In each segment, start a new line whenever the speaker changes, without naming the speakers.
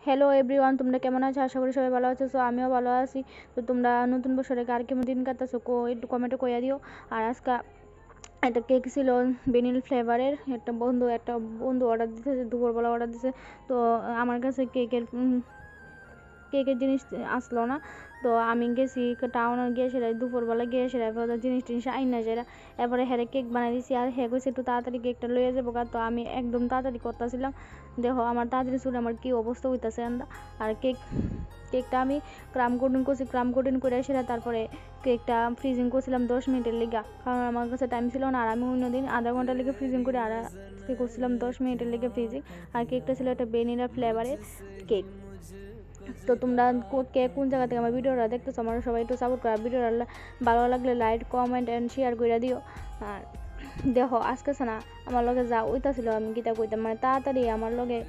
Hello everyone, তোমরা কেমন আছো? আশা করি সবাই ভালো আছো। সো আমিও ভালো আছি। তো তোমরা নতুন বছরে কার কেমন দিন কাটাছো একটু কমেন্টে কইয়া দিও। আর আজকে একটা কেক ছিল ভ্যানিল ফ্লেভারের, একটা বন্ধু অর্ডার দিতেছে, দুপুরবেলা অর্ডার দিছে। তো আমার কাছে কেকের জিনিস আসলো না। তো আমি গেছি টাউনে গিয়ে সেটা দুপুরবেলা গিয়ে সেটা জিনিস আইনা সেটা এরপরে হ্যাঁ কেক বানাই দিছি। আর হ্যাঁ কইছে একটু তাড়াতাড়ি কেকটা লইয়া যাবো। তো আমি একদম তাড়াতাড়ি করতেছিলাম। দেখো আমার তাড়াতাড়ি শুনে আমার কী অবস্থা হইতেছে। আর কেকটা আমি ক্রাম কোটিং করে সেটা তারপরে কেকটা ফ্রিজিং করছিলাম 10 মিনিটের লেগে, কারণ আমার কাছে টাইম ছিল না। আর আমি অন্যদিন আধা ঘন্টার লেগে ফ্রিজিং করে আর করছিলাম 10 মিনিটের লেগে ফ্রিজিং। আর কেকটা ছিল একটা ভ্যানিলা ফ্লেভারের কেক। তো তোমরা কে কোন জায়গা থেকে আমার ভিডিওটা দেখতেছো, আমার সবাই একটু সাপোর্ট করো। ভিডিওটা ভালো লাগলে লাইক কমেন্ট অ্যান্ড শেয়ার করে দিও। আর দেখো আজকে না আমার লগে যা ওইটা আমি গীতা কইতাম, মানে তাড়াতাড়ি আমার লগে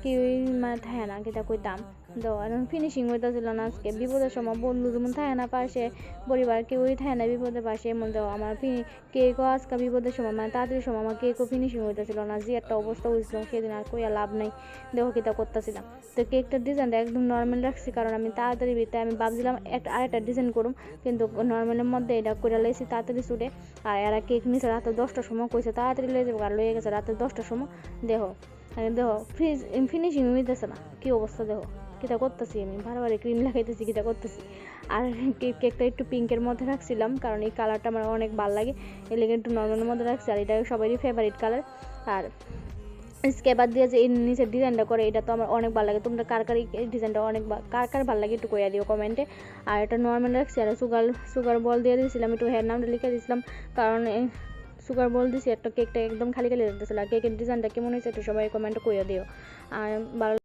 কেউই মানে থাকে না গীতা কইতাম। তো ফিনিশিং হইতেছিল না আজকে। বিপদের সময় বন্ধু যেমন থাকে না পাশে, পরিবার কেউই থাকে না বিপদের পাশে, এমন দেখো আমার কেকও আজকে বিপদের সময় মানে তাড়াতাড়ি সময় আমার কেকও ফিনিশিং হইতেছিল না। যে একটা অবস্থা হয়েছিল সেদিন আর কইয়া লাভ নাই। দেখো কীটা করতেছিলাম। তো কেকটার ডিজাইনটা একদম নর্মাল রাখছি, কারণ আমি তাড়াতাড়ি ভিতরে আমি ভাবছিলাম আরেকটা ডিজাইন করুম, কিন্তু নর্মালের মধ্যে এটা করে লাইছি তাড়াতাড়ি ছুটে। আর এরা কেক নিছে রাতে 10টার সময়, কইছে তাড়াতাড়ি লয়ে যাবো, আর লয়ে গেছে রাতে 10টার সময়। দেখো ফিনিশিং হইতেছে না, কী অবস্থা দেখো কীটা করতেছি। আমি বারবার ক্রিম লাগাইতেছি, কীটা করতেছি। আর কেকটা একটু পিঙ্কের মধ্যে রাখছিলাম, কারণ এই কালারটা আমার অনেক ভালো লাগে, এর লেগে একটু নর্মালের মধ্যে রাখছি। আর এটা সবারই ফেভারিট কালার। আর স্কেপার দিয়ে যে এই নিচের ডিজাইনটা করে এটা তো আমার অনেক ভালো লাগে। তোমরা কার এই ডিজাইনটা কার ভালো লাগে একটু কইয়া দিও কমেন্টে। আর এটা নর্মাল রাখছি। আর সুগার বল দিয়ে দিয়েছিলাম, একটু হেয়ার নামটা লিখে দিয়েছিলাম, কারণ সুগার বল দিয়েছি। একটা কেকটা একদম খালি লাগতেছিল। আর কেকের ডিজাইনটা কেমন হয়েছে একটু সবাই কমেন্টে কইয়া দিও। আর ভালো